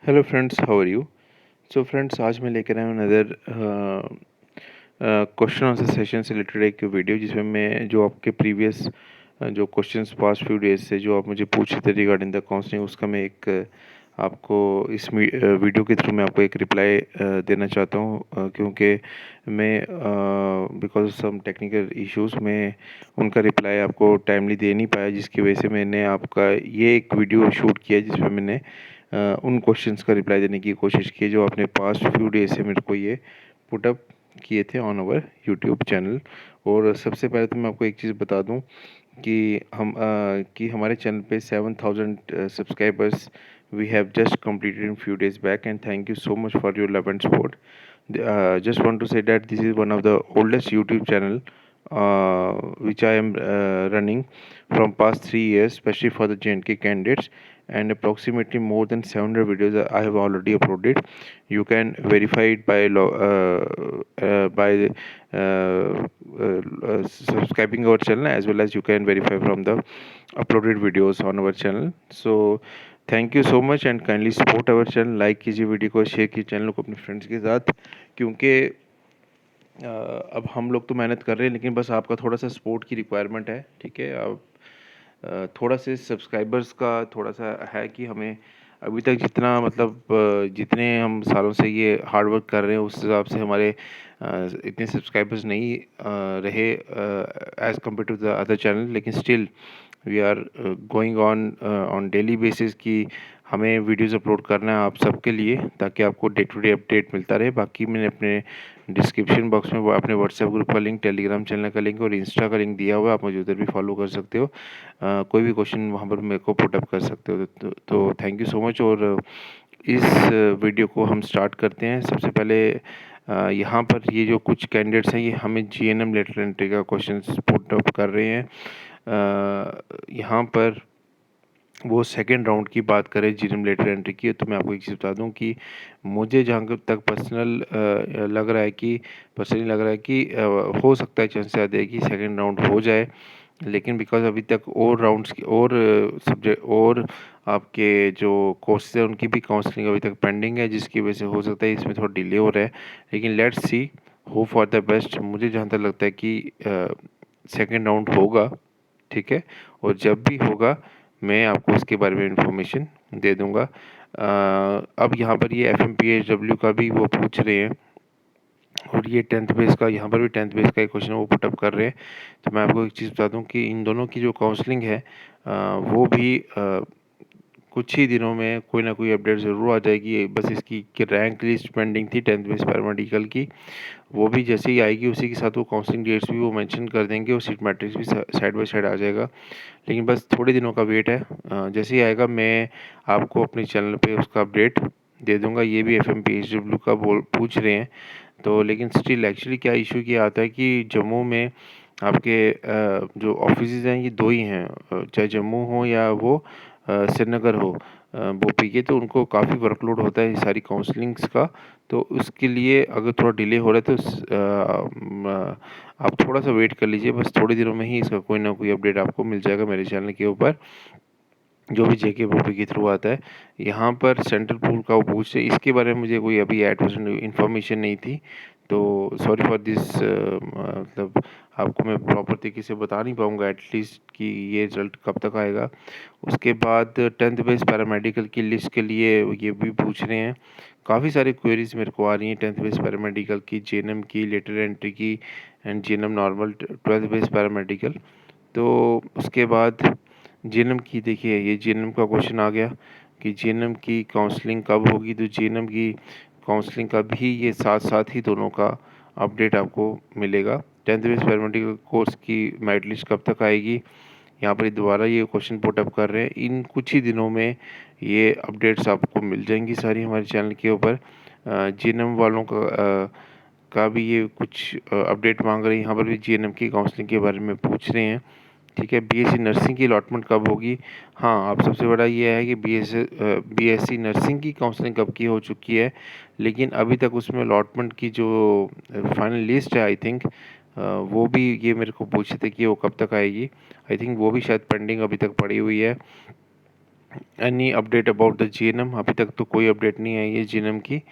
Hello friends, how are you? So friends, आज मैं लेकर आया हूँ अनदर क्वेश्चन आंसर सेशन से रिलेटेड एक वीडियो, जिसमें मैं जो आपके प्रीवियस जो क्वेश्चंस पास्ट फ्यू डेज से जो आप मुझे पूछ रहे थे रिगार्डिंग द काउंसलिंग, उसका मैं एक आपको इस वीडियो के थ्रू मैं आपको एक रिप्लाई देना चाहता हूँ, क्योंकि मैं because of some technical issues में उनका रिप्लाई आपको टाइमली दे नहीं पाया, जिसकी वजह से मैंने आपका ये एक वीडियो शूट किया जिसमें मैंने उन क्वेश्चंस का रिप्लाई देने की कोशिश की जो आपने पास्ट फ्यू डेज से मेरे को ये पुट अप किए थे ऑन आवर यूट्यूब चैनल। और सबसे पहले तो मैं आपको एक चीज़ बता दूं कि हमारे चैनल पे 7,000 subscribers we have just completed in few days back, and thank you so much for your love and support. Just want to say that this is one of the oldest YouTube channel which I am running from past 3 years, especially for the JNK candidates, and approximately more than 700 videos I have already uploaded. You can verify it by subscribing our channel, as well as you can verify from the uploaded videos on our channel. So thank you so much and kindly support our channel. Like कीजिए video को, share कीजिए channel को अपने friends के साथ, क्योंकि अब हम लोग तो मेहनत कर रहे हैं, लेकिन बस आपका थोड़ा सा सपोर्ट की रिक्वायरमेंट है। ठीक है, आप थोड़ा से सब्सक्राइबर्स का थोड़ा सा है कि हमें अभी तक जितना मतलब जितने हम सालों से ये हार्ड वर्क कर रहे हैं, उस हिसाब से हमारे इतने सब्सक्राइबर्स नहीं रहे as compared to the other channel, लेकिन still we are going on daily basis कि हमें वीडियोस अपलोड करना है आप सबके लिए, ताकि आपको डे टू डे अपडेट मिलता रहे। बाकी मैंने अपने डिस्क्रिप्शन बॉक्स में वो अपने व्हाट्सएप ग्रुप का लिंक, टेलीग्राम चैनल का लिंक और इंस्टा का लिंक दिया हुआ है, आप मुझे उधर भी फॉलो कर सकते हो। कोई भी क्वेश्चन वहाँ पर मेरे को पुट अप कर सकते हो। तो थैंक यू सो मच। और इस वीडियो को हम स्टार्ट करते हैं। सबसे पहले यहाँ पर ये जो कुछ कैंडिडेट्स हैं, ये हमें जीएनएम लेटर एंट्री का क्वेश्चन पुट अप कर रहे हैं। यहाँ पर वो सेकेंड राउंड की बात करें जीएनएम लेटर एंट्री की, तो मैं आपको एक चीज़ बता दूं कि मुझे जहाँ तक पर्सनली लग रहा है कि हो सकता है, चांस ज़्यादा है कि सेकेंड राउंड हो जाए, लेकिन बिकॉज अभी तक और राउंड्स की और सब्जेक्ट और आपके जो कोर्सेज हैं उनकी भी काउंसलिंग अभी तक पेंडिंग है, जिसकी वजह से हो सकता है इसमें थोड़ा डिले हो रहा है। लेकिन let's see, hope for the best. मुझे जहाँ तक लगता है कि सेकेंड राउंड होगा। ठीक है, और जब भी होगा मैं आपको इसके बारे में इंफॉर्मेशन दे दूंगा। अब यहाँ पर ये FMPHW का भी वो पूछ रहे हैं, और ये 10th बेस का, यहाँ पर भी 10th बेस का एक क्वेश्चन वो पुटअप कर रहे हैं। तो मैं आपको एक चीज़ बता दूं कि इन दोनों की जो काउंसलिंग है वो भी कुछ ही दिनों में कोई ना कोई अपडेट ज़रूर आ जाएगी। बस इसकी कि रैंक लिस्ट पेंडिंग थी 10th बेस पैरामेडिकल की, वो भी जैसे ही आएगी उसी के साथ वो काउंसलिंग डेट्स भी वो मेंशन कर देंगे, और सीट मैट्रिक्स भी साइड बाय साइड आ जाएगा। लेकिन बस थोड़े दिनों का वेट है। जैसे ही आएगा मैं आपको अपने चैनल पे उसका अपडेट दे दूंगा। ये भी FMPHW का बोल पूछ रहे हैं, तो लेकिन स्टिल एक्चुअली क्या इशू किया आता है कि जम्मू में आपके जो ऑफिसेज हैं ये दो ही हैं, चाहे जम्मू हो या वो श्रीनगर हो, बोपी के, तो उनको काफ़ी वर्कलोड होता है सारी काउंसलिंग्स का। तो उसके लिए अगर थोड़ा डिले हो रहा है तो आप थोड़ा सा वेट कर लीजिए। बस थोड़े दिनों में ही इसका कोई ना कोई अपडेट आपको मिल जाएगा मेरे चैनल के ऊपर, जो भी जेके बोपी के थ्रू आता है। यहाँ पर सेंट्रल पूल का वो पूछ रहे, इसके बारे में मुझे कोई अभी एट परसेंट इन्फॉर्मेशन नहीं थी, तो सॉरी फॉर दिस। मतलब आपको मैं प्रॉपर तरीके से बता नहीं पाऊँगा एटलीस्ट कि ये रिजल्ट कब तक आएगा। उसके बाद 10th बेस पैरामेडिकल की लिस्ट के लिए ये भी पूछ रहे हैं। काफ़ी सारी क्वेरीज मेरे को आ रही हैं 10th बेस पैरामेडिकल की, जेएनएम की, लेटर एंट्री की, and GNM normal 12th base paramedical. तो उसके बाद जीएनएम की, देखिए ये जीएनएम का क्वेश्चन आ गया कि जीएनएम की काउंसलिंग कब होगी। तो जीएनएम की काउंसलिंग का भी ये साथ साथ ही दोनों का अपडेट आपको मिलेगा। 10th बेस पैरामेडिकल कोर्स की मेरिट लिस्ट कब तक आएगी, यहाँ पर दोबारा ये क्वेश्चन पुटअप कर रहे हैं। इन कुछ ही दिनों में ये अपडेट्स आपको मिल जाएंगी सारी हमारे चैनल के ऊपर। जीएनएम वालों का भी ये कुछ अपडेट मांग रहे हैं। यहाँ पर भी जीएनएम की काउंसलिंग के बारे में पूछ रहे हैं। ठीक है, बीएससी नर्सिंग की अलॉटमेंट कब होगी। हाँ, अब सबसे बड़ा ये है कि बीएससी नर्सिंग की काउंसलिंग कब की हो चुकी है, लेकिन अभी तक उसमें अलॉटमेंट की जो फाइनल लिस्ट है, आई थिंक वो भी ये मेरे को पूछे थे कि वो कब तक आएगी। आई थिंक वो भी शायद पेंडिंग अभी तक पड़ी हुई है। Any update about the GNM? अभी तक तो कोई अपडेट नहीं आई है जीएनएम की।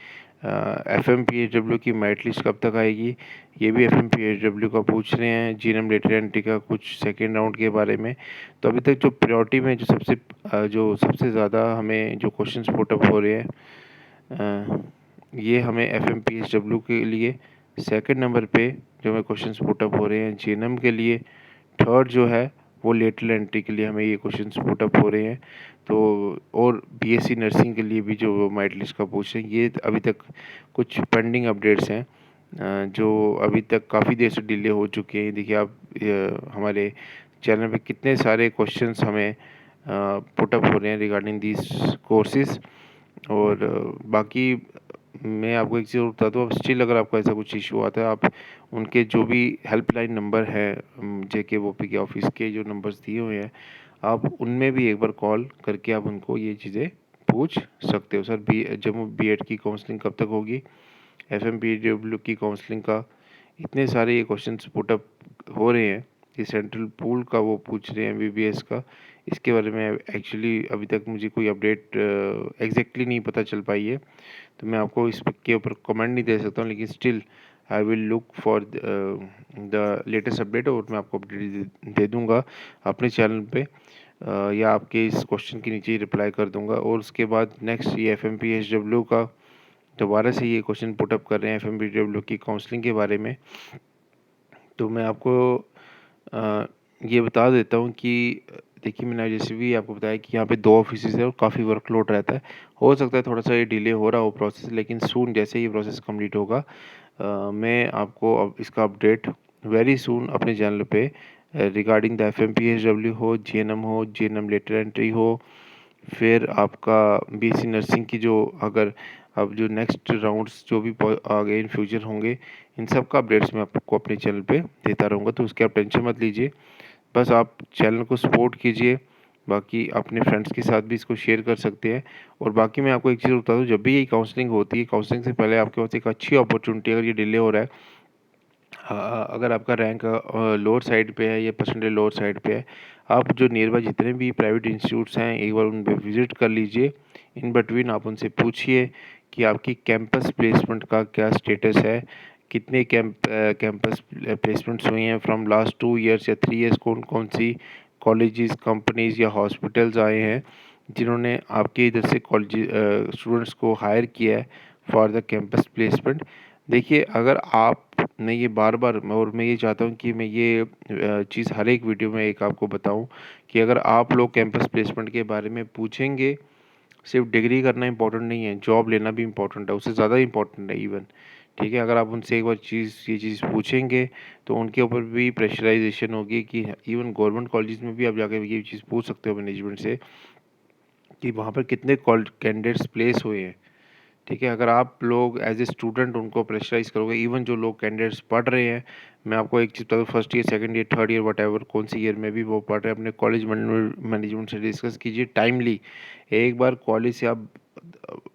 एफएमपीएसडब्ल्यू की मेरिट लिस्ट कब तक आएगी? ये भी एफएमपीएसडब्ल्यू का पूछ रहे हैं, जीएनएम लेटर एंट्री का कुछ सेकेंड राउंड के बारे में। तो अभी तक जो प्रायोरिटी में जो सबसे ज़्यादा हमें जो क्वेश्चंस पुट अप हो रहे हैं, ये हमें एफएमपीएसडब्ल्यू के लिए सेकंड नंबर पे जो हमें क्वेश्चंस पुट अप हो रहे हैं, जीएनएम के लिए थर्ड जो है वो लेटरल एंट्री के लिए हमें ये क्वेश्चंस पुट अप हो रहे हैं। तो और बीएससी नर्सिंग के लिए भी जो मेरिट लिस्ट का पूछ रहे हैं, ये अभी तक कुछ पेंडिंग अपडेट्स हैं, जो अभी तक काफ़ी देर से डिले हो चुके हैं। देखिए आप हमारे चैनल पे कितने सारे क्वेश्चंस हमें पुट अप हो रहे हैं रिगार्डिंग दिस कोर्सेज। और बाकी मैं आपको एक चीज़ और बता दूँ, अब स्टिल अगर आपको ऐसा कुछ इशू आता है, आप उनके जो भी हेल्पलाइन नंबर है जेके वोपी के ऑफिस के जो नंबर्स दिए हुए हैं, आप उनमें भी एक बार कॉल करके आप उनको ये चीज़ें पूछ सकते हो। सर जम्मू बीएड की काउंसलिंग कब तक होगी? एफएमपीडब्ल्यू की काउंसलिंग का इतने सारे ये क्वेश्चंस पुट अप हो रहे हैं, ये सेंट्रल पूल का वो पूछ रहे हैं एमबीबीएस का। इसके बारे में एक्चुअली अभी तक मुझे कोई अपडेट एग्जैक्टली नहीं पता चल पाई है, तो मैं आपको इसके ऊपर कमेंट नहीं दे सकता हूँ, लेकिन still I will look for the latest update और मैं आपको अपडेट दे दूँगा अपने चैनल पे, या आपके इस क्वेश्चन के नीचे ही रिप्लाई कर दूँगा। और उसके बाद नेक्स्ट ये एफएमपीएसडब्ल्यू का दोबारा से ये क्वेश्चन पुट अप कर रहे हैं एफएमपीएसडब्ल्यू की काउंसलिंग के बारे में। तो मैं आपको ये बता देता हूँ कि देखिए मैंने जैसे भी आपको बताया कि यहाँ पे 2 ऑफिसेज़ है और काफ़ी वर्कलोड रहता है। हो सकता है थोड़ा-सा ये डिले हो रहा हो प्रोसेस, लेकिन सून जैसे ही प्रोसेस कंप्लीट होगा, मैं आपको अब इसका अपडेट वेरी सून अपने चैनल पे रिगार्डिंग द एफएमपीएसडब्ल्यू हो, जीएनएम लेटर एंट्री हो, फिर आपका बीएससी नर्सिंग की जो अगर अब जो नेक्स्ट राउंड्स जो भी आगे इन फ्यूचर होंगे, इन सब का अपडेट्स मैं आपको अपने चैनल पे देता रहूँगा, तो उसकी आप टेंशन मत लीजिए। बस आप चैनल को सपोर्ट कीजिए, बाकी अपने फ्रेंड्स के साथ भी इसको शेयर कर सकते हैं। और बाकी मैं आपको एक चीज़ बता दूँ, जब भी ये काउंसलिंग होती है, काउंसलिंग से पहले आपके पास एक अच्छी अपॉर्चुनिटी, अगर ये डिले हो रहा है, अगर आपका रैंक लोअर साइड पे है या परसेंटेज लोअर साइड पे है, आप जो नियर बाय जितने भी प्राइवेट इंस्टीट्यूट्स हैं, एक बार उन पे विज़िट कर लीजिए। इन बिटवीन आप उनसे पूछिए कि आपकी कैंपस प्लेसमेंट का क्या स्टेटस है, कितने कैंपस प्लेसमेंट्स हुई हैं फ्रॉम लास्ट 2 ईयर्स या 3 ईयर्स, कौन-कौन सी कॉलेजेस, कंपनीज़ या हॉस्पिटल्स आए हैं, जिन्होंने आपके इधर से स्टूडेंट्स को हायर किया है फॉर द कैंपस प्लेसमेंट। देखिए अगर आपने ये बार-बार, और मैं ये चाहता हूँ कि मैं ये चीज़ हर एक वीडियो में एक आपको बताऊँ कि अगर आप लोग कैंपस प्लेसमेंट के बारे में पूछेंगे, सिर्फ डिग्री करना इम्पोर्टेंट नहीं है, जॉब लेना भी इम्पोर्टेंट है, उससे ज़्यादा इम्पोर्टेंट है इवन। ठीक है, अगर आप उनसे एक बार ये चीज़ पूछेंगे, तो उनके ऊपर भी प्रेशराइज़ेशन होगी कि इवन गवर्नमेंट कॉलेजेस में भी आप जाकर ये चीज़ पूछ सकते हो मैनेजमेंट से कि वहाँ पर कितने कैंडिडेट्स प्लेस हुए हैं। ठीक है, अगर आप लोग एज ए स्टूडेंट उनको प्रेशराइज़ करोगे, इवन जो लोग कैंडिडेट्स पढ़ रहे हैं, मैं आपको एक चीज़ बता दूँ, first year, second year, third year, whatever कौन सी ईयर में भी वो पढ़ रहे हैं, अपने कॉलेज मैनेजमेंट से डिस्कस कीजिए टाइमली। एक बार कॉलेज से आप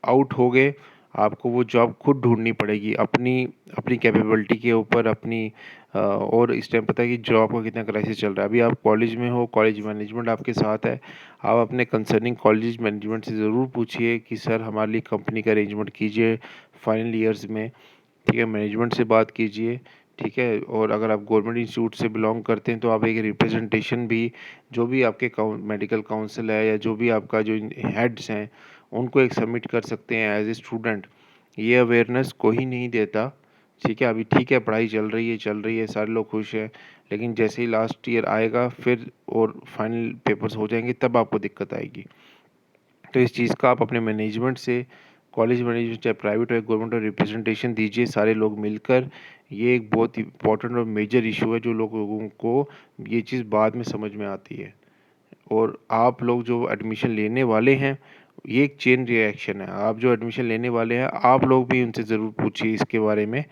आउट हो गए, आपको वो जॉब खुद ढूँढनी पड़ेगी अपनी अपनी कैपेबिलिटी के ऊपर, अपनी और इस टाइम पता है कि जॉब का कितना क्राइसिस चल रहा है। अभी आप कॉलेज में हो, कॉलेज मैनेजमेंट आपके साथ है, आप अपने कंसर्निंग कॉलेज मैनेजमेंट से ज़रूर पूछिए कि सर हमारे लिए कंपनी का अरेंजमेंट कीजिए फाइनल ईयर्स में। ठीक है, मैनेजमेंट से बात कीजिए। ठीक है, और अगर आप गवर्नमेंट इंस्टीट्यूट से बिलोंग करते हैं, तो आप एक रिप्रेजेंटेशन भी, जो भी आपके मेडिकल काउंसिल है या जो भी आपका जो हेड्स हैं, उनको एक सबमिट कर सकते हैं एज ए स्टूडेंट। ये अवेयरनेस कोई नहीं देता। ठीक है, अभी ठीक है, पढ़ाई चल रही है, सारे लोग खुश हैं, लेकिन जैसे ही लास्ट ईयर आएगा फिर और फाइनल पेपर्स हो जाएंगे, तब आपको दिक्कत आएगी। तो इस चीज़ का आप अपने मैनेजमेंट से, कॉलेज मैनेजमेंट चाहे प्राइवेट हो या गवर्नमेंट हो, रिप्रेजेंटेशन दीजिए सारे लोग मिलकर। ये एक बहुत इंपॉर्टेंट और मेजर इशू है, जो लोगों को ये चीज़ बाद में समझ में आती है। और आप लोग जो एडमिशन लेने वाले हैं, ये एक चेन रिएक्शन है। आप जो एडमिशन लेने वाले हैं, आप लोग भी उनसे ज़रूर पूछिए इसके बारे में।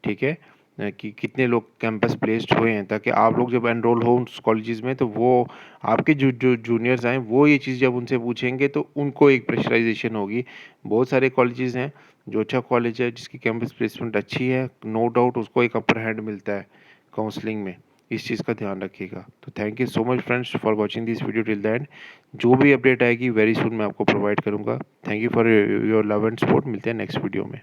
ठीक है, कि कितने लोग कैंपस प्लेस्ड हुए हैं, ताकि आप लोग जब एनरोल हो उस कॉलेजेस में, तो वो आपके जो जो जूनियर्स आए, वो ये चीज़ जब उनसे पूछेंगे, तो उनको एक प्रेशराइजेशन होगी। बहुत सारे कॉलेजेस हैं, जो अच्छा कॉलेज है जिसकी कैंपस प्लेसमेंट अच्छी है, नो डाउट उसको एक अपर हैंड मिलता है काउंसलिंग में। इस चीज़ का ध्यान रखिएगा। तो thank you so much friends for watching this video till the end. जो भी अपडेट आएगी वेरी सून मैं आपको प्रोवाइड करूँगा। Thank you for your love and support. मिलते हैं नेक्स्ट वीडियो में।